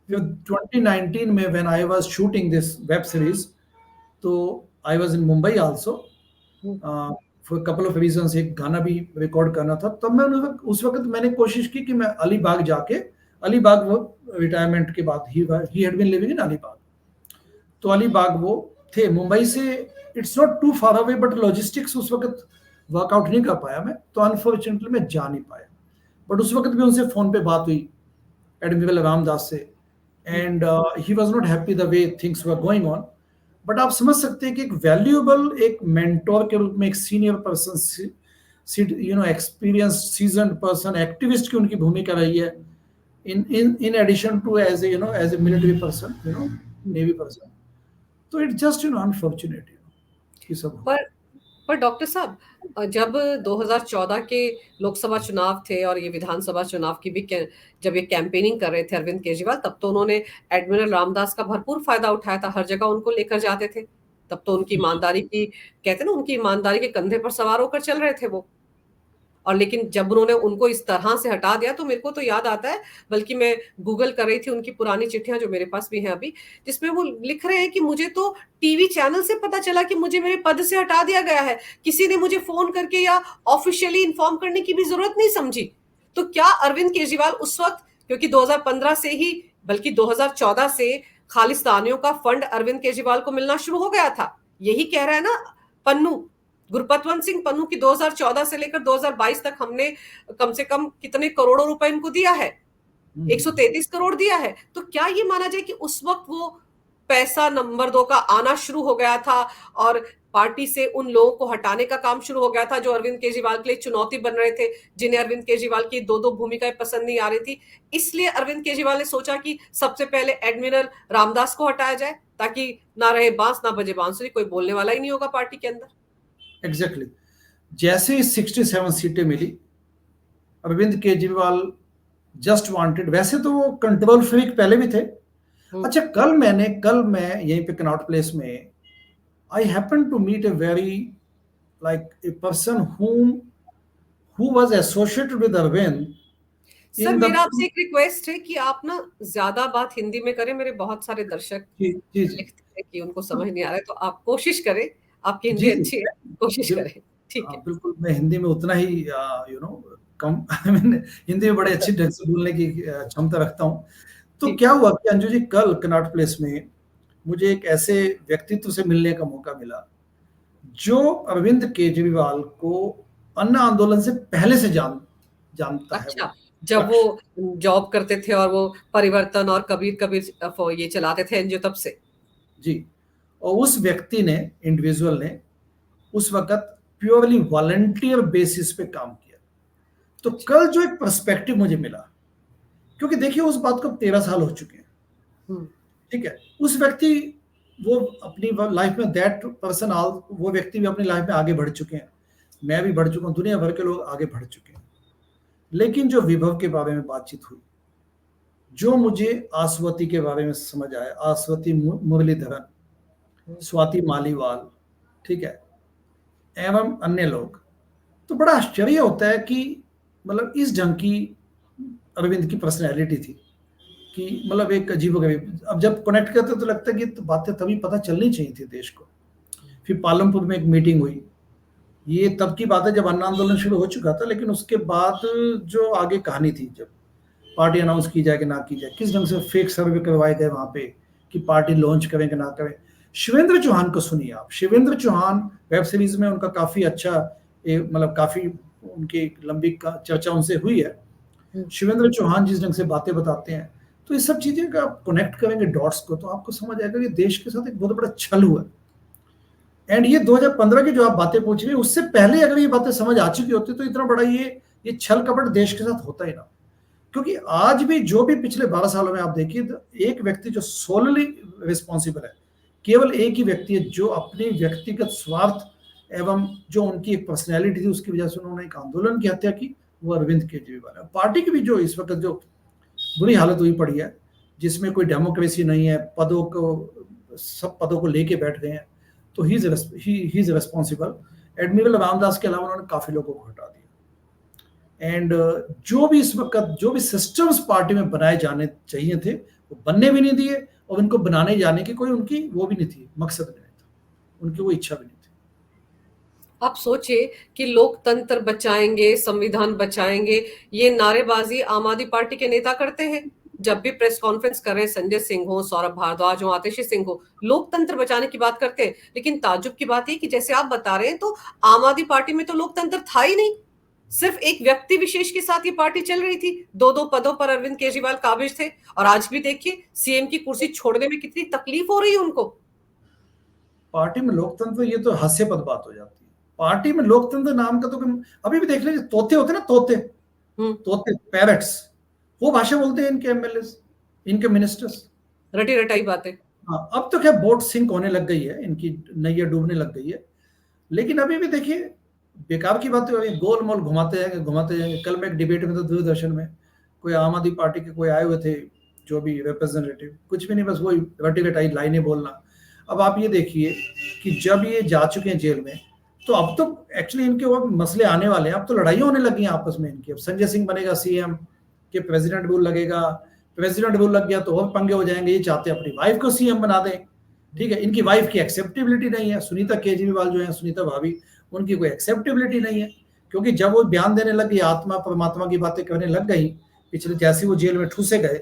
फिर 2019 में when I was shooting this web series, तो I was in Mumbai also for couple of reasons. एक गाना भी रिकॉर्ड करना था, तब मैं उस वक्त मैंने कोशिश की कि मैं अलीबाग जाके, अलीबाग वो रिटायरमेंट के बाद ही had been living in Alibag, तो अलीबाग वो थे मुंबई से, it's not too far away, but logistics उस वक्त वर्कआउट नहीं कर पाया मैं, तो अनफॉर्चुनेटली मैं जा नहीं पाया। बट उस वक्त भी उनसे फोन पे बात हुई एडमिरल रामदास से, and he was not happy the way things were going on. But आप समझ सकते हैं कि एक वैल्यूएबल, एक मेंटोर के रूप में, एक senior person, experience seasoned person, activist की उनकी भूमिका रही है, in addition to as as a military person, navy person. तो इट जस्ट अनफॉर्चुनेट कि सब हो पर पर डॉक्टर साहब, जब 2014 के लोकसभा चुनाव थे और ये विधानसभा चुनाव की भी जब ये कैंपेनिंग कर रहे थे अरविंद केजरीवाल, तब तो उन्होंने एडमिरल रामदास का भरपूर फायदा उठाया था, हर जगह उनको लेकर जाते थे। तब तो उनकी गया। ईमानदारी की, कहते हैं ना, उनकी ईमानदारी के कंधे पर सवार होकर चल रहे थे वो। और लेकिन जब उन्होंने उनको इस तरह से हटा दिया, तो मेरे को तो याद आता है, बल्कि मैं गूगल कर रही थी उनकी पुरानी चिट्ठियां जो मेरे पास भी हैं अभी, जिसमें वो लिख रहे हैं कि मुझे तो टीवी चैनल से पता चला कि मुझे मेरे पद से हटा दिया गया है, किसी ने मुझे फोन करके या ऑफिशियली इन्फॉर्म करने की भी जरूरत नहीं समझी। तो क्या अरविंद केजरीवाल उस वक्त, क्योंकि 2015 से ही, बल्कि 2014 से खालिस्तानियों का फंड अरविंद केजरीवाल को मिलना शुरू हो गया था, यही कह रहा है ना पन्नू, गुरपतवंत सिंह पन्नू की 2014 से लेकर 2022 तक हमने कम से कम कितने करोड़ों रुपए इनको दिया है, 133 करोड़ दिया है। तो क्या ये माना जाए कि उस वक्त वो पैसा नंबर 2 का आना शुरू हो गया था और पार्टी से उन लोगों को हटाने का काम शुरू हो गया था जो अरविंद केजरीवाल के लिए चुनौती बन रहे थे, जिन्हें अरविंद केजरीवाल की दो दो भूमिकाएं पसंद नहीं आ रही थी, इसलिए अरविंद केजरीवाल ने सोचा कि सबसे पहले एडमिरल रामदास को हटाया जाए, ताकि ना रहे बांस ना बजे बांसुरी, कोई बोलने वाला ही नहीं होगा पार्टी के अंदर। एग्जैक्टली। जैसे ही 67 सीटें मिली, अरविंद केजरीवाल जस्ट वांटेड, वैसे तो वो कंट्रोल फ्रीक पहले भी थे। अच्छा, कल मैं यहीं पे कनॉट प्लेस में, I happen to meet a very like a person who was associated with Arvind sir in the मेरा आपसे एक रिक्वेस्ट है कि आप ना ज्यादा बात हिंदी में करें, मेरे बहुत सारे दर्शक जी जी जी लिखते हैं कि उनको समझ नहीं आ रहा है, तो आप कोशिश करें, आपकी हिंदी जी जी अच्छी है, कोशिश बिल्कुल। करें। ठीक है। बिल्कुल, मैं हिंदी में उतना ही कम आई मीन हिंदी में बड़े अच्छी ढंग से बोलने की क्षमता रखता हूँ। तो ठीक क्या है। हुआ कि अंजू जी, कल कनॉट प्लेस में मुझे एक ऐसे व्यक्तित्व से मिलने का मौका मिला जो अरविंद केजरीवाल को अन्ना आंदोलन से पहले से जानता है। अच्छा, वो जब शख्स, वो जॉब करते थे और वो परिवर्तन और कबीर कबीर ये चलाते थे एनजीओ, तब से। जी। और उस व्यक्ति ने, इंडिविजुअल ने, उस वक्त प्योरली वॉलंटियर बेसिस पे काम किया। तो अच्छा। कल जो एक पर्सपेक्टिव मुझे मिला, क्योंकि देखिए उस बात को 13 साल हो चुके हैं, हम्म। ठीक है। उस व्यक्ति, वो अपनी लाइफ में, दैट पर्सन ऑल, वो व्यक्ति भी अपनी लाइफ में आगे बढ़ चुके हैं, मैं भी बढ़ चुका हूँ, दुनिया भर के लोग आगे बढ़ चुके हैं। लेकिन जो विभव के बारे में बातचीत हुई, जो मुझे आसवती के बारे में समझ आया, आसवती मुरलीधरन, स्वाति मालीवाल, ठीक है, एवं अन्य लोग, तो बड़ा आश्चर्य होता है कि मतलब इस ढंग की अरविंद की पर्सनैलिटी थी। कि मतलब एक अजीबोगरीब, अब जब कनेक्ट करते तो लगता है कि तो बातें तभी पता चलनी चाहिए थी देश को। फिर पालमपुर में एक मीटिंग हुई, ये तब की बात है जब अन्ना आंदोलन शुरू हो चुका था, लेकिन उसके बाद जो आगे कहानी थी, जब पार्टी अनाउंस की जाए कि ना की जाए, किस ढंग से फेक सर्वे करवाए गए वहां पे कि पार्टी लॉन्च करें कि ना करें। शिवेंद्र चौहान को सुनिए आप, शिवेंद्र चौहान वेब सीरीज में उनका काफी अच्छा मतलब काफी उनकी लंबी चर्चा उनसे हुई है। शिवेंद्र चौहान जिस ढंग से बातें बताते हैं, तो इस सब चीजें का आप कनेक्ट करेंगे डॉट्स को तो आपको समझ आएगा कि देश के साथ एक बहुत बड़ा छल हुआ। एंड ये 2015 की जो आप बातें पूछ रहे हैं, उससे पहले अगर ये बातें समझ आ चुकी होती तो इतना बड़ा ये छल कपट देश के साथ होता ही ना। क्योंकि आज भी जो भी पिछले 12 सालों में आप देखिए, एक व्यक्ति जो सोलली रिस्पॉन्सिबल है, केवल एक ही व्यक्ति है जो अपनी व्यक्तिगत स्वार्थ एवं जो उनकी एक पर्सनैलिटी थी उसकी वजह से उन्होंने एक आंदोलन की हत्या की, वो अरविंद केजरीवाल है। पार्टी की भी जो इस वक्त जो बुरी हालत हुई पड़ी है, जिसमें कोई डेमोक्रेसी नहीं है, पदों को सब पदों को लेके बैठ गए हैं, तो he is responsible. Admiral Ramdas के अलावा उन्होंने काफी लोगों को हटा दिया। एंड जो भी इस वक्त जो भी सिस्टम्स पार्टी में बनाए जाने चाहिए थे वो बनने भी नहीं दिए, और उनको बनाने जाने की कोई उनकी वो भी नहीं थी, मकसद भी नहीं था, उनकी वो इच्छा भी नहीं थी। आप सोचिए कि लोकतंत्र बचाएंगे, संविधान बचाएंगे, ये नारेबाजी आम आदमी पार्टी के नेता करते हैं। जब भी प्रेस कॉन्फ्रेंस कर रहे हैं, संजय सिंह हो, सौरभ भारद्वाज हो, आतिशी सिंह हो, लोकतंत्र बचाने की बात करते हैं। लेकिन ताज्जुब की बात है कि जैसे आप बता रहे हैं, तो आम आदमी पार्टी में तो लोकतंत्र था ही नहीं। सिर्फ एक व्यक्ति विशेष के साथ ये पार्टी चल रही थी। दो दो पदों पर अरविंद केजरीवाल काबिज थे, और आज भी देखिए सीएम की कुर्सी छोड़ने में कितनी तकलीफ हो रही है उनको। पार्टी में लोकतंत्र, ये तो हास्यपद बात हो जाती है। पार्टी में लोकतंत्र नाम का तो अभी भी देख लीजिए, तोते होते ना, तोते तोते पैरट्स, वो भाषा बोलते हैं इनके एमएलए, इनके मिनिस्टर्स, रटी रटाई बातें। हाँ, अब तो क्या बोट सिंक होने लग गई है, इनकी नैया डूबने लग गई है। लेकिन अभी भी देखिए बेकार की बात है, गोल मोल घुमाते जाएंगे घुमाते जाएंगे। कल मैं एक डिबेट में तो दूरदर्शन में कोई आम आदमी पार्टी के कोई आए हुए थे, जो भी रिप्रेजेंटेटिव, कुछ भी नहीं, बस वही रटी रटाई लाइनें बोलना। अब आप ये देखिए कि जब ये जा चुके हैं जेल में, तो अब तो एक्चुअली इनके वो मसले आने वाले हैं, अब तो लड़ाइयाँ होने लगी हैं आपस में इनकी। अब संजय सिंह बनेगा सीएम, के प्रेसिडेंट रूल लगेगा, प्रेसिडेंट रूल लग गया तो और पंगे हो जाएंगे। ये चाहते हैं अपनी वाइफ को सीएम बना दें, ठीक है। इनकी वाइफ की एक्सेप्टेबिलिटी नहीं है, सुनीता केजरीवाल जो है, सुनीता भाभी, उनकी कोई एक्सेप्टेबिलिटी नहीं है। क्योंकि जब वो बयान देने लग गई, आत्मा परमात्मा की बातें करने लग गई पिछले, जैसे वो जेल में ठूसे गए,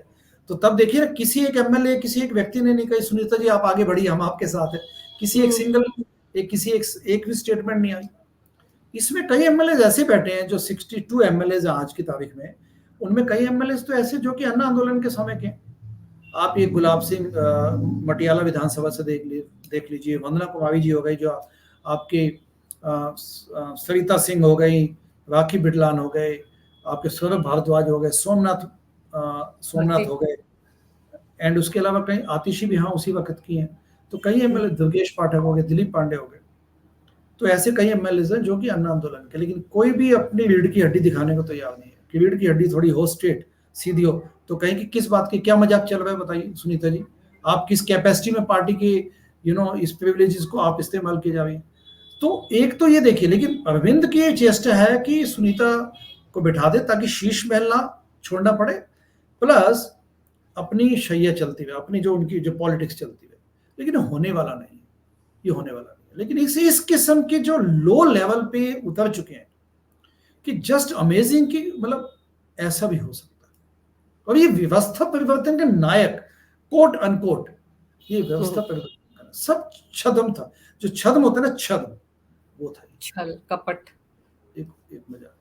तो तब देखिए ना, किसी एक एमएलए, किसी एक व्यक्ति ने नहीं कही सुनीता जी आप आगे बढ़िए, हम आपके साथ हैं। किसी एक सिंगल किसी एक भी स्टेटमेंट नहीं आई। इसमें कई एमएलए ऐसे बैठे हैं जो 62 एमएलए आज की तारीख में, उनमें कई एमएलए तो ऐसे जो कि अन्ना आंदोलन के समय के। आप ये गुलाब सिंह मटियाला विधानसभा से देख लीजिए, वंदना कुमारी जी हो गई, जो आपके सरिता सिंह हो गई, राखी बिडलान हो गए, आपके सौरभ भारद्वाज हो गए, सोमनाथ हो गए, एंड उसके अलावा कई आतिशी भी हाँ उसी वक्त की हैं। तो कई एमएलए, दुर्गेश पाठक हो गए, दिलीप पांडे हो गए, तो ऐसे कई एमएलए हैं जो कि अन्ना आंदोलन के, लेकिन कोई भी अपनी रीढ़ की हड्डी दिखाने को तैयार नहीं है कि रीढ़ की हड्डी थोड़ी हो स्ट्रेट सीधी हो, तो कहीं कि किस बात की क्या मजाक चल रहा है बताइए सुनीता जी, आप किस कैपेसिटी में पार्टी के इस प्रिविलेजेस को आप इस्तेमाल किए जा रही हैं। तो एक तो ये देखिए, लेकिन अरविंद की ये चेष्टा है कि सुनीता को बिठा दे ताकि शीश महल ना छोड़ना पड़े, प्लस अपनी शैया चलती रहे, अपनी जो उनकी जो पॉलिटिक्स चलती रहे। लेकिन होने वाला नहीं, ये होने वाला नहीं। लेकिन इस किस्म के जो लो लेवल पे उतर चुके हैं कि जस्ट अमेजिंग, कि मतलब ऐसा भी हो सकता है। और ये व्यवस्था परिवर्तन के नायक, कोट अनकोट, ये व्यवस्था परिवर्तन सब छद्म था। जो छद्म होता है ना, छद्म, वो था छल कपट, एक मजाक।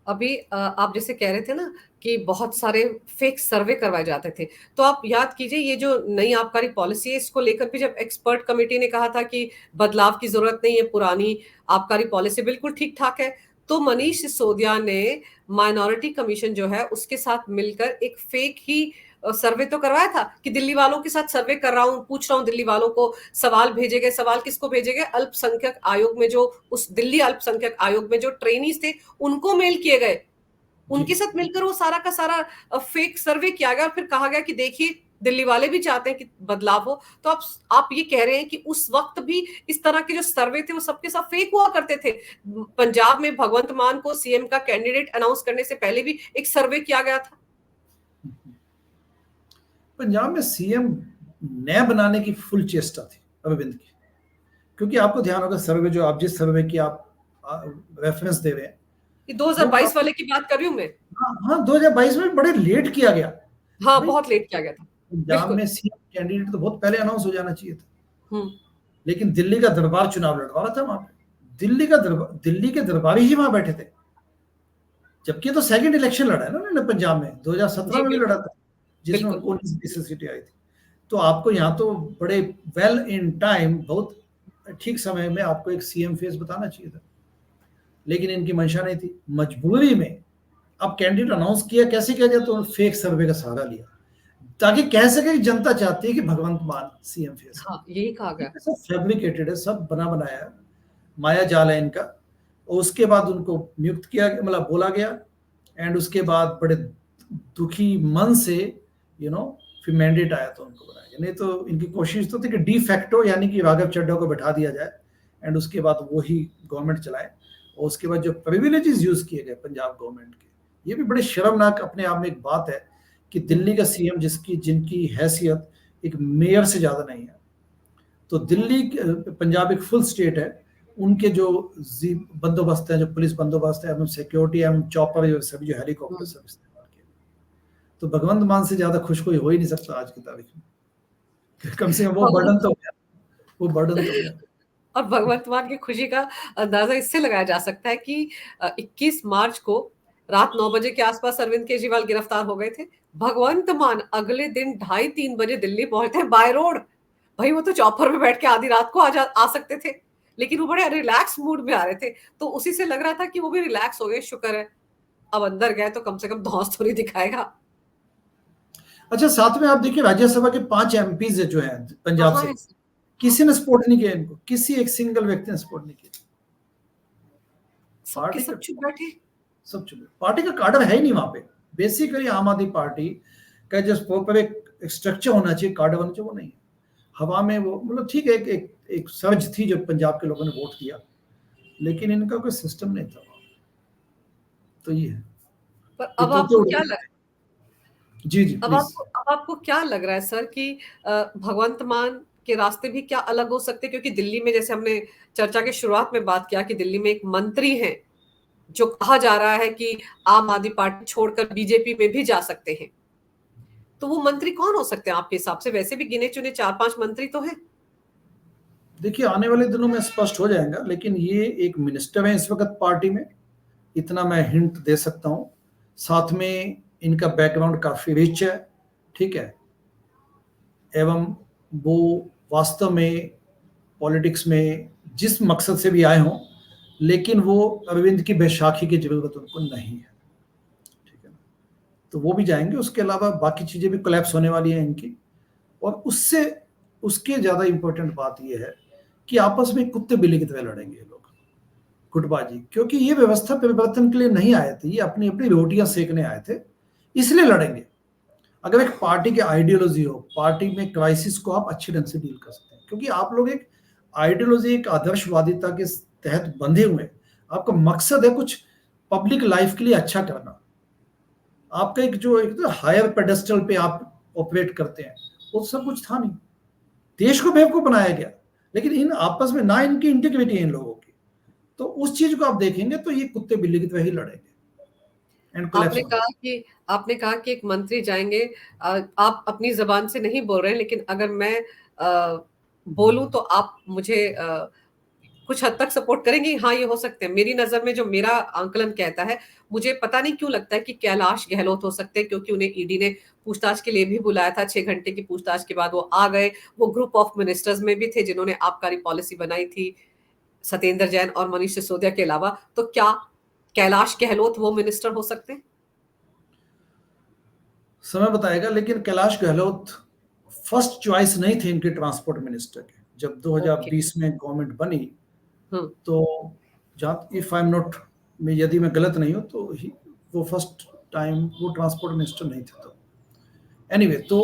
अभी आप जैसे कह रहे थे ना कि बहुत सारे फेक सर्वे करवाए जाते थे, तो आप याद कीजिए ये जो नई आबकारी पॉलिसी है, इसको लेकर भी जब एक्सपर्ट कमेटी ने कहा था कि बदलाव की जरूरत नहीं है, पुरानी आबकारी पॉलिसी बिल्कुल ठीक ठाक है, तो मनीष सिसोदिया ने माइनॉरिटी कमीशन जो है उसके साथ मिलकर एक फेक ही सर्वे तो करवाया था कि दिल्ली वालों के साथ सर्वे कर रहा हूं, पूछ रहा हूं दिल्ली वालों को। सवाल भेजे गए, सवाल किसको भेजे गए? अल्पसंख्यक आयोग में, जो उस दिल्ली अल्पसंख्यक आयोग में जो ट्रेनीज थे उनको मेल किए गए, उनके साथ मिलकर वो सारा का सारा फेक सर्वे किया गया। और फिर कहा गया कि देखिए दिल्ली वाले भी चाहते हैं कि बदलाव हो। तो आप ये कह रहे हैं कि उस वक्त भी इस तरह के जो सर्वे थे वो सबके सब फेक हुआ करते थे। पंजाब में भगवंत मान को सीएम का कैंडिडेट अनाउंस करने से पहले भी एक सर्वे किया गया था। पंजाब में सीएम नया बनाने की फुल चेष्टा थी अरविंद की, क्योंकि आपको ध्यान होगा सर्वे जो आप जिस सर्वे की आप रेफरेंस दे रहे हैं ये वो 2022 वाले की बात कर रही हूँ मैं। हाँ हाँ 2022 में बड़े लेट किया गया हाँ, भाई। बहुत लेट किया गया था। पंजाब बिल्कुल। में सीएम कैंडिडेट तो बहुत पहले अनाउंस हो जाना चाहिए था, हम्म। लेकिन दिल्ली का दरबार चुनाव लड़वा रहा था वहां पे। दिल्ली के दरबारी ही वहां बैठे थे, जबकि तो सेकंड इलेक्शन लड़ा है ना उन्होंने पंजाब में, 2017 जी में भी लड़ा बिल्कुल। था जिसमें बिल्कुल। उनको 19-20 सीटें आई थी। तो आपको यहाँ तो बड़े वेल इन टाइम, बहुत ठीक समय में आपको एक सीएम फेस बताना चाहिए था, लेकिन इनकी मंशा नहीं थी। मजबूरी में अब कैंडिडेट अनाउंस किया, कैसे किया जाए, तो फेक सर्वे का सहारा लिया ताकि कह सके कि जनता चाहती है कि भगवंत मान सीएम फेस हाँ, यही कहा है। गया। ये सब फैब्रिकेटेड है, सब बना बनाया है, माया जाल है इनका। और उसके बाद उनको नियुक्त किया, मतलब बोला गया, एंड उसके बाद बड़े दुखी मन से फिर मैंडेट आया तो उनको बनाया गया। नहीं तो इनकी कोशिश तो थी कि डी फैक्टो यानी कि राघव चड्ढा को बैठा दिया जाए एंड उसके बाद वो ही गवर्नमेंट चलाए। और उसके बाद जो प्रिविलेजेस यूज किए गए पंजाब गवर्नमेंट के, ये भी बड़े शर्मनाक अपने आप में एक बात है कि दिल्ली का सीएम जिनकी हैसियत एक मेयर से ज्यादा नहीं है। तो दिल्ली पंजाब एक फुल स्टेट है, उनके जो बंदोबस्त है, जो पुलिस बंदोबस्त है, एवं सिक्योरिटी एवं चॉपर जो सभी जो हेलीकॉप्टर सब इस्तेमाल किए, तो भगवंत मान से ज्यादा खुश कोई हो ही नहीं सकता आज की तारीख में। कम से कम वो बर्डन तो गया, वो बर्डन तो गया। और भगवंत मान की खुशी का अंदाजा इससे लगाया जा सकता है कि 21 मार्च को रात 9 बजे के आसपास अरविंद केजरीवाल गिरफ्तार हो गए थे। भगवंत मान अगले दिन 2:30-3 बजे दिल्ली पहुंचते हैं बाय रोड। भाई वो तो चौपर में बैठ के आधी रात को आ सकते थे, लेकिन वो बड़े रिलैक्स मूड में आ रहे थे, तो उसी से लग रहा था कि वो भी रिलैक्स हो गए, शुक्र है अब अंदर गए तो कम से कम धौंस तो नहीं दिखाएगा। अच्छा, साथ में आप देखिए राज्यसभा के 5 एमपीज जो हैं पंजाब कहाँ से, है? किसी ने सपोर्ट नहीं किया इनको, किसी एक सिंगल व्यक्ति ने सपोर्ट नहीं किया। सबके पार्टी सब का चुप बैठे। सब चुने, पार्टी का कार्डर है ही नहीं वहां पे। बेसिकली आम आदमी पार्टी का जो प्रॉपर एक स्ट्रक्चर होना चाहिए, कार्डर होना चाहिए, वो नहीं है। हवा में वो, मतलब ठीक है, एक सर्ज थी जब पंजाब के लोगों ने वोट दिया, लेकिन इनका कोई सिस्टम नहीं था वहां। तो ये है, पर ये अब तोते आपको उड़ क्या गए। जी जी प्लीज। अब आपको क्या लग रहा है सर कि भगवंत मान के रास्ते भी क्या अलग हो सकते हैं? क्योंकि दिल्ली में, जैसे हमने चर्चा के शुरुआत में बात किया, कि दिल्ली में एक मंत्री हैं जो कहा जा रहा है कि आम आदमी पार्टी छोड़कर बीजेपी में भी जा सकते हैं। तो वो मंत्री कौन हो सकते हैं आपके हिसाब से? वैसे भी गिने चुने 4-5 मंत्री तो हैं। देखिए आने वाले दिनों में स्पष्ट हो जाएगा, लेकिन ये एक मिनिस्टर है इस वक्त पार्टी में, इतना मैं हिंट दे सकता हूँ। साथ में इनका बैकग्राउंड काफी रिच है, ठीक है, एवं वो वास्तव में पॉलिटिक्स में जिस मकसद से भी आए हों, लेकिन वो अरविंद की बैसाखी की जरूरत उनको नहीं है, ठीक है ना। तो वो भी जाएंगे, उसके अलावा बाकी चीजें भी कोलैप्स होने वाली हैं इनकी। और उससे उसके ज्यादा इंपॉर्टेंट बात यह है कि आपस में कुत्ते बिल्ली की तरह लड़ेंगे ये लोग, गुटबाजी, क्योंकि ये व्यवस्था परिवर्तन के लिए नहीं आए थे, ये अपनी अपनी रोटियां सेकने आए थे, इसलिए लड़ेंगे। अगर एक पार्टी की आइडियोलॉजी हो, पार्टी में क्राइसिस को आप अच्छे ढंग से डील कर सकते हैं, क्योंकि आप लोग एक आइडियोलॉजी, एक आदर्शवादिता के तहत बंधे हुए हैं। आपका मकसद है कुछ पब्लिक लाइफ के लिए अच्छा करना। आपका एक तो हायर पेडेस्टल पे आप ऑपरेट करते हैं, वो सब कुछ था नहीं। देश को बेवकूफ बनाया गया, लेकिन इन आपस में ना इनकी इंटीग्रिटी है इन लोगों की। तो उस चीज को आप देखेंगे तो ये कुत्ते बिल्ली की तरह ही लड़ेंगे एंड कोलैप्स होंगे। आपने कहा कि एक मंत्री जाएंगे। आप अपनी जबान से नहीं बोल रहे हैं, लेकिन अगर मैं बोलूं तो आप मुझे कुछ हद तक सपोर्ट करेंगे? हाँ, ये हो सकते हैं। मेरी नजर में जो मेरा आंकलन कहता है, मुझे पता नहीं क्यों लगता है कि कैलाश गहलोत हो सकते हैं, क्योंकि उन्हें ईडी ने पूछताछ के लिए भी बुलाया था। 6 घंटे की पूछताछ के बाद वो आ गए। वो ग्रुप ऑफ मिनिस्टर्स में भी थे जिन्होंने आबकारी पॉलिसी बनाई थी, सत्येंद्र जैन और मनीष सिसोदिया के अलावा। तो क्या कैलाश गहलोत वो मिनिस्टर हो सकते हैं? समय बताएगा, लेकिन कैलाश गहलोत फर्स्ट चॉइस नहीं थे इनके ट्रांसपोर्ट मिनिस्टर के। जब ओके। 2020 में गवर्नमेंट बनी, हम्म। तो जहाँ इफ आई एम नॉट, में यदि मैं गलत नहीं हूँ तो वो फर्स्ट टाइम वो ट्रांसपोर्ट मिनिस्टर नहीं थे। तो एनीवे, तो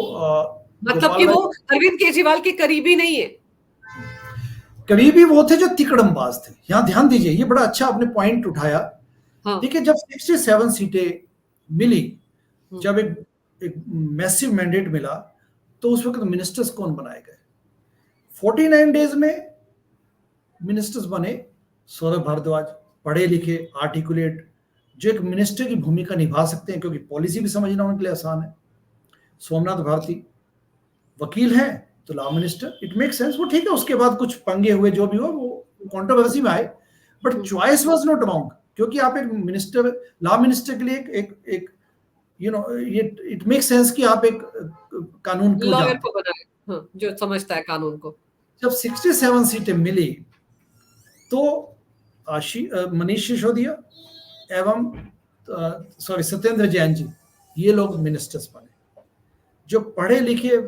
मतलब गोपाल कि वो राय अरविंद केजरीवाल के करीबी नहीं है। करीबी वो थे जो तिकड़मबाज थे। यहाँ ध्यान दीजिए, ये बड़ा अच्छा आपने पॉइंट उठाया। हाँ। देखिए जब 67 सीटें मिली, हम्म। जब एक मैसिव मैंडेट मिला, तो उस वक्त मिनिस्टर्स कौन बनाए गए? 49 डेज में मिनिस्टर्स बने सौरभ भारद्वाज, पढ़े लिखे, आर्टिकुलेट, जो एक मिनिस्टर की भूमिका निभा सकते हैं, क्योंकि पॉलिसी भी समझना उनके लिए आसान है। सोमनाथ भारती वकील हैं, तो law minister, it make sense. वो ठीक है, उसके बाद कुछ पंगे हुए, जो भी हो, वो कंट्रोवर्सी में आए, but choice was not wrong, क्योंकि आप एक मिनिस्टर, लॉ मिनिस्टर के लिए एक ये इट मेक सेंस कि आप एक कानून को लॉयर जानते को बनाए, हाँ, जो समझता है कानून को। जब 67 सीटें मिली तो मनीष सिसोदिया एवं सत्येंद्र जैन जी, ये लोग मिनिस्टर्स बने, जो पढ़े लिखे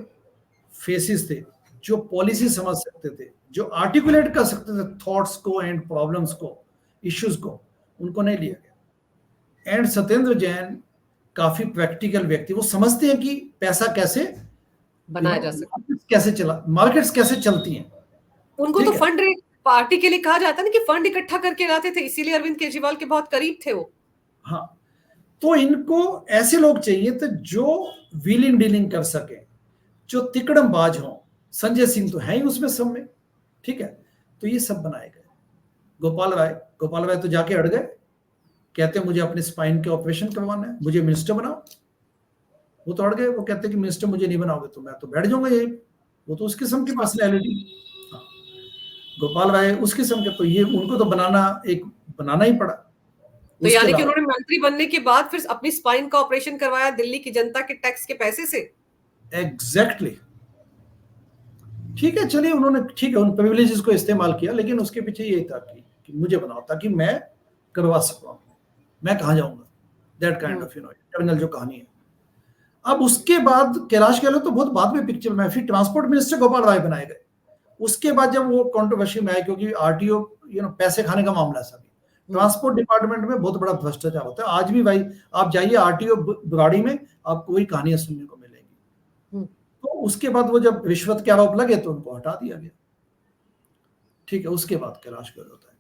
फेसिस थे, जो पॉलिसी समझ सकते थे, जो आर्टिकुलेट कर सकते थे थॉट्स को एंड प्रॉब्लम्स को, इश्यूज को, उनको नहीं लिया गया। एंड सत्येंद्र जैन काफी प्रैक्टिकल व्यक्ति, वो समझते हैं कि पैसा कैसे बनाया जा सकता, मार्केट्स कैसे चलती हैं। उनको तो ठीक है, फंड पार्टी के लिए कहा जाता है ना, कि फंड इकट्ठा करके लाते थे, इसीलिए अरविंद केजरीवाल के बहुत करीब थे वो। हाँ, तो इनको ऐसे लोग चाहिए थे जो व्हीलिंग डीलिंग कर सके, जो तिकड़मबाज हो। संजय सिंह तो है ही उसमें सब में, ठीक है, तो ये सब बनाए गए। गोपाल राय तो जाके अड़ गए, कहते मुझे अपने स्पाइन के ऑपरेशन करवाना है, मुझे मिनिस्टर बनाओ। वो तो अड़ गए, वो कहते कि मिनिस्टर मुझे नहीं बनाओगे तो मैं तो बैठ जाऊंगा यही। वो तो उस किस्म की पर्सनैलिटी। गोपाल राय उस किस्म के, तो ये उनको तो बनाना ही पड़ा। तो उसके यानी कि अलावा उन्होंने मंत्री बनने के बाद फिर अपनी स्पाइन का ऑपरेशन करवाया दिल्ली की जनता के टैक्स के पैसे से। एग्जैक्टली, ठीक है, चलिए, उन्होंने ठीक है उन प्रिविलेजेस को इस्तेमाल किया, लेकिन उसके पीछे यही था कि मुझे बनाओ ताकि मैं करवा सकूं, मैं कहां जाऊंगा, दैट काइंड ऑफ इंटरनल जो कहानी है। अब उसके बाद कैलाश गहलोत तो बहुत बाद में पिक्चर में, फिर ट्रांसपोर्ट मिनिस्टर गोपाल राय बनाए गए। उसके बाद जब वो कंट्रोवर्सी में आए, क्योंकि आरटीओ पैसे खाने का मामला है सभी, ट्रांसपोर्ट डिपार्टमेंट में बहुत बड़ा भ्रष्टाचार होता है आज भी भाई। आप जाइए आरटीओ बुराड़ी में, आपको वही कहानियां सुनने को मिलेगी। तो उसके बाद वो जब रिश्वत के आरोप लगे तो उनको हटा दिया गया, ठीक है, उसके बाद कैलाश गहलोत है,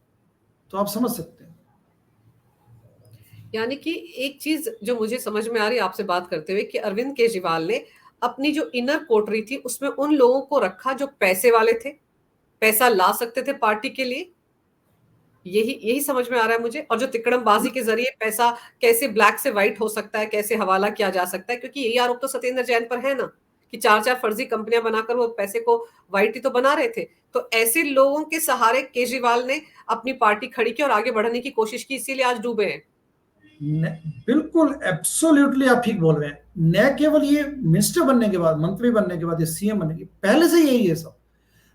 तो आप समझ सकते हैं। यानी कि एक चीज जो मुझे समझ में आ रही है आपसे बात करते हुए, कि अरविंद केजरीवाल ने अपनी जो इनर कोटरी थी उसमें उन लोगों को रखा जो पैसे वाले थे, पैसा ला सकते थे पार्टी के लिए, यही यही समझ में आ रहा है मुझे। और जो तिकड़मबाजी के जरिए पैसा कैसे ब्लैक से व्हाइट हो सकता है, कैसे हवाला किया जा सकता है, क्योंकि यही आरोप तो सत्येंद्र जैन पर है ना, कि 4-4 फर्जी कंपनियां बनाकर वो पैसे को व्हाइट ही तो बना रहे थे। तो ऐसे लोगों के सहारे केजरीवाल ने अपनी पार्टी खड़ी की और आगे बढ़ने की कोशिश की, इसीलिए आज डूबे हैं। बिल्कुल एब्सोल्युटली आप ठीक बोल रहे हैं। न केवल ये मिनिस्टर बनने के बाद, मंत्री बनने के बाद, ये सीएम बनने के पहले से यही है सब।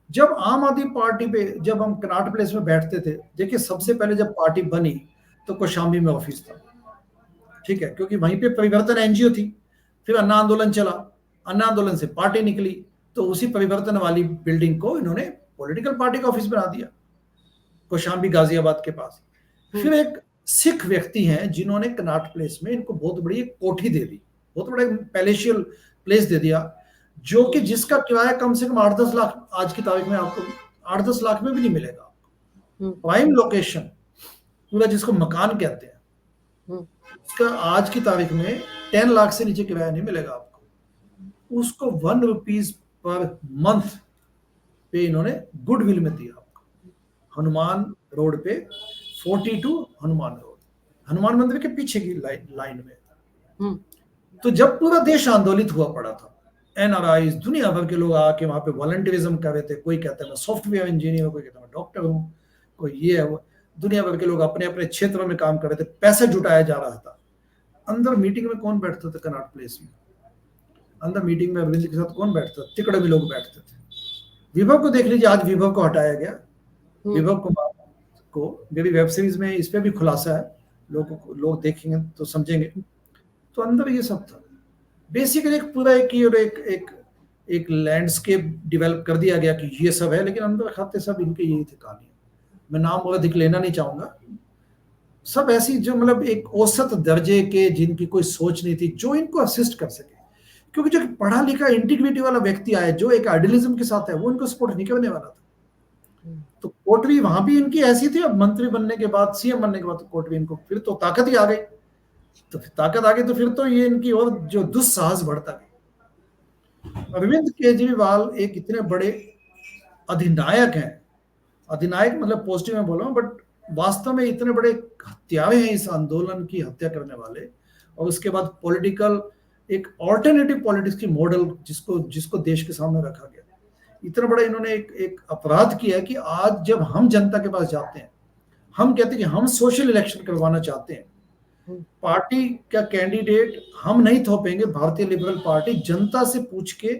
जब आम आदमी पार्टी पे, जब हम कनाट प्लेस में बैठते थे, देखिए सबसे पहले जब पार्टी बनी तो कौशाम्बी में ऑफिस था, ठीक है, क्योंकि वहीं पे परिवर्तन एनजीओ थी। फिर अन्ना आंदोलन चला, अन्ना आंदोलन से पार्टी निकली, तो उसी परिवर्तन वाली बिल्डिंग को इन्होंने पॉलिटिकल पार्टी का ऑफिस बना दिया, कौशाम्बी गाजियाबाद के पास। फिर एक सिख व्यक्ति हैं जिन्होंने कनाट प्लेस में इनको बहुत बड़ी कोठी दे दी, बहुत बड़ा पैलेशियल प्लेस दे दिया, जो कि जिसका किराया कम से कम 8-10 लाख आज की तारीख में आपको 8-10 लाख में भी नहीं मिलेगा आपको। प्राइम लोकेशन पूरा, जिसको मकान कहते हैं, उसका आज की तारीख में 10 लाख से नीचे किराया नहीं मिलेगा आपको। उसको 1 रुपीज पर मंथ पे इन्होंने गुडविल में दिया आपको, हनुमान रोड पे, 42 हनुमान रोड, हनुमान मंदिर के पीछे की लाइन में। तो जब पूरा देश आंदोलित हुआ पड़ा था, एनआरआई दुनिया भर के लोग आके वहां पे वॉलंटियरिज्म कर रहे थे, कोई कहता है मैं सॉफ्टवेयर इंजीनियर हूं, कोई कहता है मैं डॉक्टर हूं, कोई ये है वो, दुनिया भर के लोग अपने अपने क्षेत्र में काम कर रहे थे, पैसे जुटाया जा रहा था। अंदर मीटिंग में कौन बैठता था कनाट प्लेस में? अंदर मीटिंग में अरविंद के साथ कौन बैठता था? तिकड़े भी लोग बैठते थे। विभव को देख लीजिए, आज विभव को हटाया गया, विभव कुमार को, मेरी वेब सीरीज में इस पे भी खुलासा है, लोग देखेंगे तो समझेंगे। तो अंदर ये सब था, बेसिकली एक पूरा एक लैंडस्केप डेवलप कर दिया गया कि ये सब है, लेकिन अंदर खाते सब इनके यही थे कहानी। मैं नाम और अधिक लेना नहीं चाहूंगा, सब ऐसी जो मतलब एक औसत दर्जे के, जिनकी कोई सोच नहीं थी, जो इनको असिस्ट कर सके, क्योंकि जो पढ़ा लिखा इंटीग्रिटी वाला व्यक्ति आया, जो एक आइडियलिज्म के साथ है, वो इनको सपोर्ट नहीं करने वाला था। तो कोटरी वहां भी इनकी ऐसी थी। अब मंत्री बनने के बाद, सीएम बनने के बाद, तो कोटरी इनको फिर तो ताकत ही आ गई, तो फिर ताकत आ गई, तो फिर तो ये इनकी और जो दुस्साहस बढ़ता गया। अरविंद केजरीवाल एक इतने बड़े अधिनायक हैं, अधिनायक मतलब पॉजिटिव में बोल रहा हूँ, बट वास्तव में इतने बड़े हत्यारे हैं इस आंदोलन की हत्या करने वाले, और उसके बाद पॉलिटिकल एक ऑल्टरनेटिव पॉलिटिक्स की मॉडल जिसको जिसको देश के सामने रखा गया, इतना बड़ा इन्होंने एक अपराध किया है कि आज जब हम जनता के पास जाते हैं, हम कहते हैं कि हम सोशल इलेक्शन करवाना चाहते हैं, पार्टी का कैंडिडेट हम नहीं थोपेंगे, भारतीय लिबरल पार्टी जनता से पूछ के,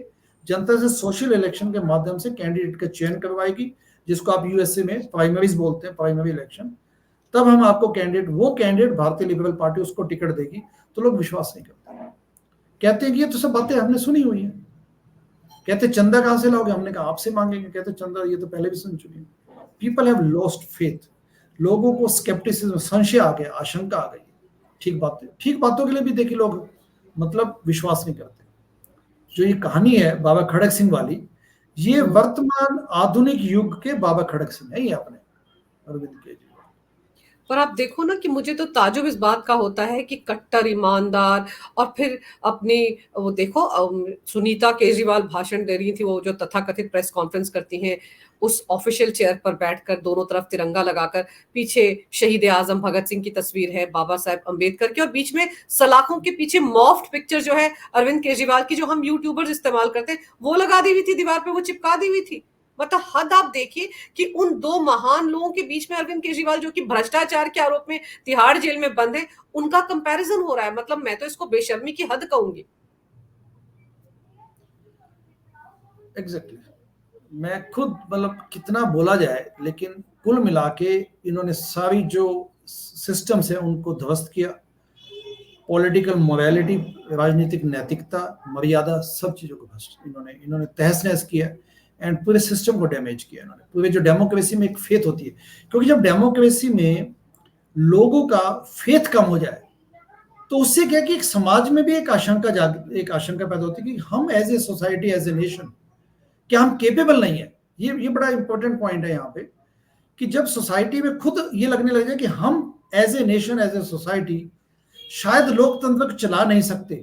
जनता से सोशल इलेक्शन के माध्यम से कैंडिडेट का चयन करवाएगी, जिसको आप यूएसए में प्राइमरीज बोलते हैं, प्राइमरी इलेक्शन। तब हम आपको कैंडिडेट, वो कैंडिडेट भारतीय लिबरल पार्टी उसको टिकट देगी। तो लोग विश्वास नहीं करते, कहते हैं कि ये तो सब बातें हमने सुनी हुई है। कहते चंदा कहां से लाओगे, हमने कहा आपसे मांगेंगे, कहते चंदा ये तो पहले भी सुन चुके हैं। पीपल हैव लॉस्ट फेथ, लोगों को स्केप्टिसिज्म, संशय आ गया, आशंका आ गई। ठीक बातें, ठीक बातों के लिए भी देखिए लोग मतलब विश्वास नहीं करते। जो ये कहानी है बाबा खड़क सिंह वाली, ये वर्तमान आधुनिक युग के बाबा खड़क सिंह है, ये अपने अरविंद केजरीवाल। पर आप देखो ना कि मुझे तो ताजुब इस बात का होता है कि कट्टर ईमानदार, और फिर अपनी वो देखो सुनीता केजरीवाल भाषण दे रही थी, वो जो तथाकथित प्रेस कॉन्फ्रेंस करती हैं, उस ऑफिशियल चेयर पर बैठकर दोनों तरफ तिरंगा लगाकर, पीछे शहीद आजम भगत सिंह की तस्वीर है, बाबा साहेब अंबेडकर की, और बीच में सलाखों के पीछे मॉफ्ट पिक्चर जो है अरविंद केजरीवाल की, जो हम यूट्यूबर्स इस्तेमाल करते हैं, वो लगा दी हुई थी दीवार पे, वो चिपका दी हुई थी। मतलब हद आप देखिए कि उन दो महान लोगों के बीच में अरविंद केजरीवाल जो कि भ्रष्टाचार के आरोप में तिहाड़ जेल में बंद है, उनका कंपैरिजन हो रहा है। मतलब मैं तो इसको बेशर्मी की हद कहूंगी। एग्जैक्टली मैं खुद मतलब कितना बोला जाए, लेकिन कुल मिला के इन्होंने सारी जो सिस्टम्स है उनको ध्वस्त किया। पॉलिटिकल मोरालिटी, राजनीतिक नैतिकता, मर्यादा, सब चीजों को भ्रष्ट इन्होंने इन्होंने तहस नहस किया, एंड पूरे सिस्टम को डैमेज किया इन्होंने। पूरे जो डेमोक्रेसी में एक फेथ होती है, क्योंकि जब डेमोक्रेसी में लोगों का फेथ कम हो जाए तो उससे क्या कि एक समाज में भी एक आशंका पैदा होती है कि हम as a society, as a nation, क्या हम केपेबल नहीं है। ये बड़ा इंपॉर्टेंट पॉइंट है यहाँ पे, कि जब सोसाइटी में खुद ये लगने लग जाए कि हम as a nation, as a society शायद लोकतंत्र को चला नहीं सकते,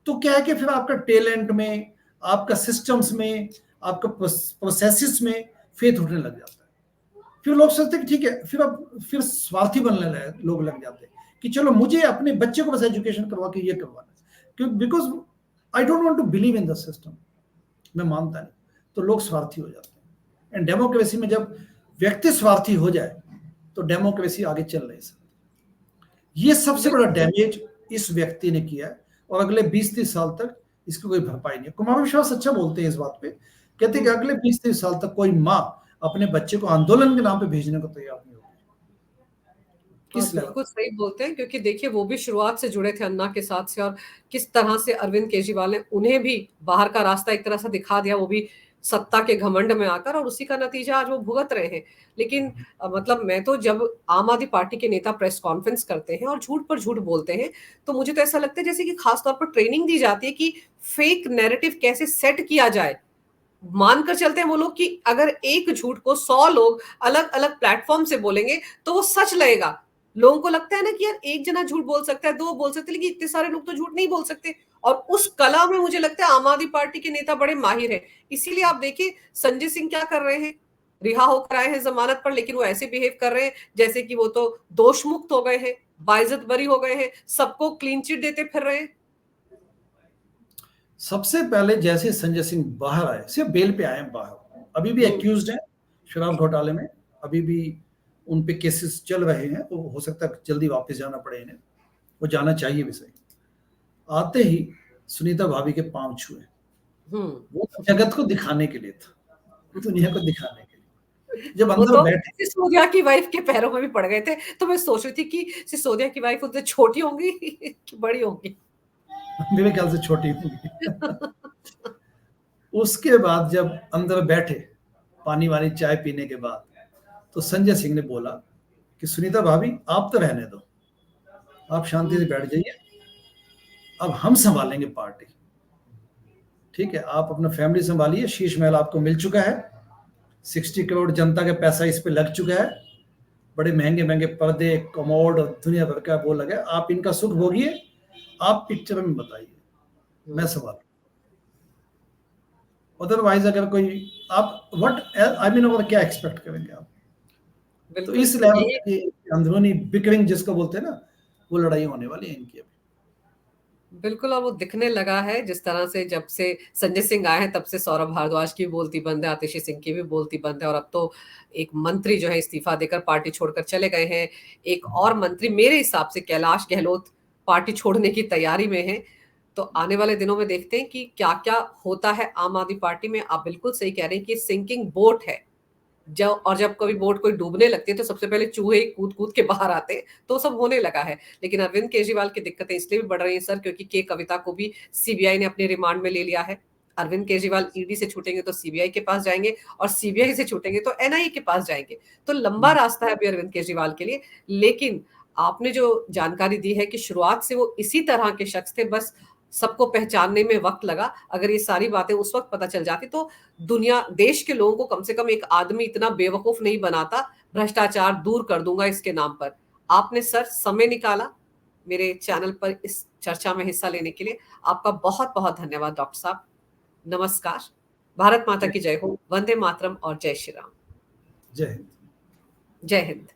तो क्या है कि फिर आपका टैलेंट में, आपका सिस्टम्स में, आपका प्रोसेसेस में फेथ उठने लग जाता है। फिर लोग सोचते हैं कि ठीक है, फिर स्वार्थी बनने लगे लोग, लग जाते हैं कि चलो मुझे अपने बच्चे को बस एजुकेशन करवा के ये करवाना है, क्योंकि because I don't want to believe in the system, मैं मानता नहीं, तो लोग स्वार्थी हो जाते हैं। एंड डेमोक्रेसी में जब व्यक्ति स्वार्थी हो जाए तो डेमोक्रेसी आगे चल नहीं सकती। ये सबसे बड़ा डैमेज इस व्यक्ति ने किया है, और अगले 20-30 साल तक इसकी कोई भरपाई नहीं है। कुमार विश्वास अच्छा बोलते हैं इस बात पे, कहते हैं कि अगले 20-30 साल तक कोई माँ अपने बच्चे को आंदोलन के नाम पे भेजने को तैयार नहीं होगी। किस बिल्कुल सही बोलते हैं, क्योंकि देखिए वो भी शुरुआत से जुड़े थे अन्ना के साथ से, और किस तरह से अरविंद केजरीवाल ने उन्हें भी बाहर का रास्ता एक तरह से दिखा दिया, वो भी सत्ता के घमंड में आकर, और उसी का नतीजा आज वो भुगत रहे हैं। लेकिन मतलब मैं तो जब आम आदमी पार्टी के नेता प्रेस कॉन्फ्रेंस करते हैं और झूठ पर झूठ बोलते हैं, तो मुझे तो ऐसा लगता है जैसे कि खासतौर पर ट्रेनिंग दी जाती है कि फेक नैरेटिव कैसे सेट किया जाए। मानकर चलते हैं वो लोग कि अगर एक झूठ को 100 लोग अलग अलग प्लेटफॉर्म से बोलेंगे तो वो सच लगेगा। लोगों को लगता है ना कि यार एक जना झूठ बोल सकता है, दो बोल सकते हैं, लेकिन इतने सारे लोग तो झूठ नहीं बोल सकते। और उस कला में मुझे लगता है आम आदमी पार्टी के नेता बड़े माहिर हैं। इसीलिए आप देखिए संजय सिंह क्या कर रहे हैं, रिहा होकर आए हैं जमानत पर, लेकिन वो ऐसे बिहेव कर रहे हैं जैसे कि वो तो दोष मुक्त हो गए हैं, बाइज्जत बरी हो गए हैं, सबको क्लीन चिट देते फिर रहे हैं। सबसे पहले जैसे संजय सिंह बाहर आए, सिर्फ बेल पे आए बाहर, अभी भी एक्यूज्ड हैं शराब घोटाले में, अभी भी उन पे केसेस चल रहे हैं, तो हो सकता है जल्दी वापस जाना पड़े इन्हें, वो जाना चाहिए भी सही। आते ही सुनीता भाभी के पांव छुए, वो जगत को दिखाने के लिए था, दुनिया को दिखाने के लिए। जब अंदर बैठे, सिसोदिया की वाइफ के पैरों में भी पड़ गए थे, तो मैं सोच रही थी कि सिसोदिया की वाइफ उनसे छोटी होंगी कि बड़ी होंगी। मेरे ख्याल से छोटी होंगी। उसके बाद जब अंदर बैठे पानी वाली चाय पीने के बाद, तो संजय सिंह ने बोला कि सुनीता भाभी आप तो रहने दो, आप शांति से बैठ जाइए, अब हम संभालेंगे पार्टी, ठीक है, आप अपना फैमिली संभालिए, शीश महल आपको मिल चुका है, 60 करोड़ जनता का पैसा इस पे लग चुका है, बड़े महंगे महंगे पर्दे, कमोड, दुनिया भर का वो लगा, आप इनका सुख भोगिए, आप पिक्चर में बताइए, मैं संभाल। अदरवाइज अगर कोई आप व्हाट आई मीन और क्या एक्सपेक्ट करेंगे आप? तो बिल्कुल, इस लेवल यही की अंदरूनी बिकरिंग जिसको बोलते हैं ना, वो लड़ाई होने वाली है इनकी अभी। बिल्कुल, और वो दिखने लगा है जिस तरह से जब से संजय सिंह आए हैं तब से सौरभ भारद्वाज की भी बोलती बंद है, आतिशी सिंह की भी बोलती बंद है और अब तो एक मंत्री जो है इस्तीफा देकर पार्टी छोड़कर चले गए हैं। एक और मंत्री मेरे हिसाब से कैलाश गहलोत पार्टी छोड़ने की तैयारी में हैं। तो आने वाले दिनों में देखते हैं कि क्या-क्या होता है आम आदमी पार्टी में। आप बिल्कुल सही कह रहे हैं कि सिंकिंग बोट है। जब कभी बोट कोई डूबने लगती है तो सबसे पहले चूहे कूद-कूद के बाहर आते हैं, तो सब होने लगा है। लेकिन अरविंद केजरीवाल की दिक्कतें इसलिए भी बढ़ रही हैं सर क्योंकि के कविता को भी सीबीआई ने अपने रिमांड में ले लिया है। अरविंद केजरीवाल ईडी से छूटेंगे तो सीबीआई के पास जाएँगे और सीबीआई से छूटेंगे तो एनआईए के पास जाएँगे। तो लंबा रास्ता है अभी अरविंद केजरीवाल के लिए। लेकिन आपने जो जानकारी दी है कि शुरुआत से वो इसी तरह के शख्स थे, बस सबको पहचानने में वक़्त लगा। अगर ये सारी बातें उस वक़्त पता चल जाती तो दुनिया देश के लोगों को कम से कम एक आदमी इतना बेवकूफ नहीं बनाता, भ्रष्टाचार दूर कर दूँगा इसके नाम पर। आपने सर समय निकाला मेरे चैनल पर इस चर्चा में हिस्सा लेने के लिए। आपका बहुत-बहुत धन्यवाद डॉक्टर साहब। नमस्कार। भारत माता जय की जय हो। वंदे मातरम और जय श्री राम। जय हिंद। जय हिंद।